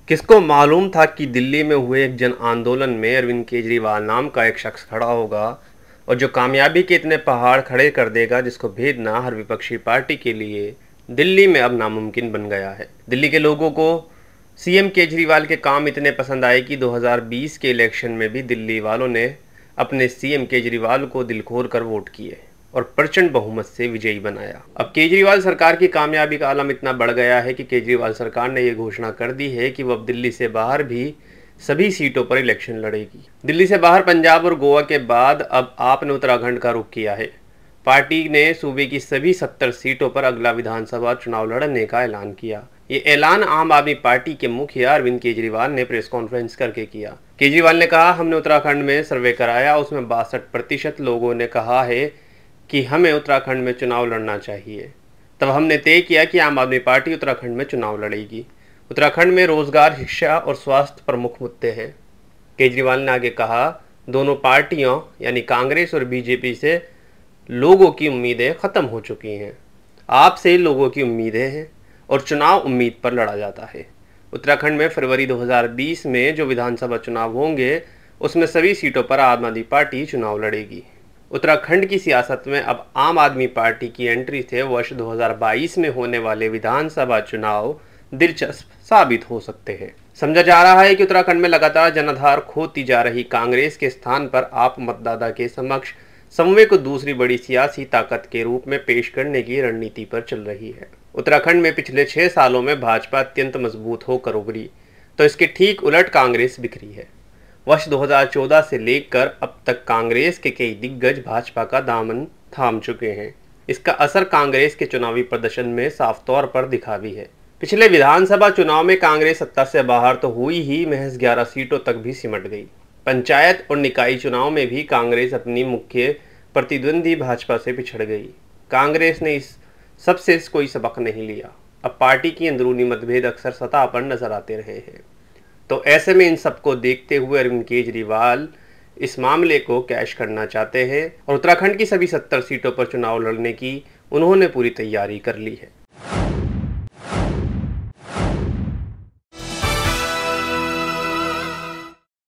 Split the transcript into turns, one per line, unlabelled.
किसको मालूम था कि दिल्ली में हुए एक जन आंदोलन में अरविंद केजरीवाल नाम का एक शख्स खड़ा होगा और जो कामयाबी के इतने पहाड़ खड़े कर देगा जिसको भेदना हर विपक्षी पार्टी के लिए दिल्ली में अब नामुमकिन बन गया है। दिल्ली के लोगों को सीएम केजरीवाल के काम इतने पसंद आए कि 2020 के इलेक्शन में भी दिल्ली वालों ने अपने सीएम केजरीवाल को दिल खोल कर वोट किए और प्रचंड बहुमत से विजयी बनाया। अब केजरीवाल सरकार की कामयाबी का आलम इतना बढ़ गया है कि केजरीवाल सरकार ने यह घोषणा कर दी है कि वो अब दिल्ली से बाहर भी सभी सीटों पर इलेक्शन लड़ेगी। दिल्ली से बाहर पंजाब और गोवा के बाद अब आप ने उत्तराखंड का रुख किया है। पार्टी ने सूबे की सभी 70 सीटों पर अगला विधानसभा चुनाव लड़ने का ऐलान किया। ये ऐलान आम आदमी पार्टी के मुखिया अरविंद केजरीवाल ने प्रेस कॉन्फ्रेंस करके किया। केजरीवाल ने कहा, हमने उत्तराखंड में सर्वे कराया, उसमें 62% लोगों ने कहा है कि हमें उत्तराखंड में चुनाव लड़ना चाहिए। तब हमने तय किया कि आम आदमी पार्टी उत्तराखंड में चुनाव लड़ेगी। उत्तराखंड में रोजगार, शिक्षा और स्वास्थ्य प्रमुख मुद्दे हैं। केजरीवाल ने आगे कहा, दोनों पार्टियों यानी कांग्रेस और बीजेपी से लोगों की उम्मीदें खत्म हो चुकी हैं। आपसे लोगों की उम्मीदें हैं और चुनाव उम्मीद पर लड़ा जाता है। उत्तराखंड में फरवरी 2020 में जो विधानसभा चुनाव होंगे उसमें सभी सीटों पर आम आदमी पार्टी चुनाव लड़ेगी। उत्तराखंड की सियासत में अब आम आदमी पार्टी की एंट्री से वर्ष 2022 में होने वाले विधानसभा चुनाव दिलचस्प साबित हो सकते हैं। समझा जा रहा है कि उत्तराखंड में लगातार जनाधार खोती जा रही कांग्रेस के स्थान पर आप मतदाता के समक्ष समवे को दूसरी बड़ी सियासी ताकत के रूप में पेश करने की रणनीति पर चल रही है। उत्तराखंड में पिछले 6 सालों में भाजपा अत्यंत मजबूत होकर उभरी तो इसके ठीक उलट कांग्रेस बिखरी है। वर्ष 2014 से लेकर अब तक कांग्रेस के कई दिग्गज भाजपा का दामन थाम चुके हैं। इसका असर कांग्रेस के चुनावी प्रदर्शन में साफ तौर पर दिखा भी है। पिछले विधानसभा चुनाव में कांग्रेस सत्ता से बाहर तो हुई ही, महज 11 सीटों तक भी सिमट गई। पंचायत और निकाय चुनाव में भी कांग्रेस अपनी मुख्य प्रतिद्वंदी भाजपा से पिछड़ गई। कांग्रेस ने इस सबसे कोई सबक नहीं लिया। अब पार्टी की अंदरूनी मतभेद अक्सर सतह पर नजर आते रहे हैं। तो ऐसे में इन सबको देखते हुए अरविंद केजरीवाल इस मामले को कैश करना चाहते हैं और उत्तराखंड की सभी 70 सीटों पर चुनाव लड़ने की उन्होंने पूरी तैयारी कर ली है।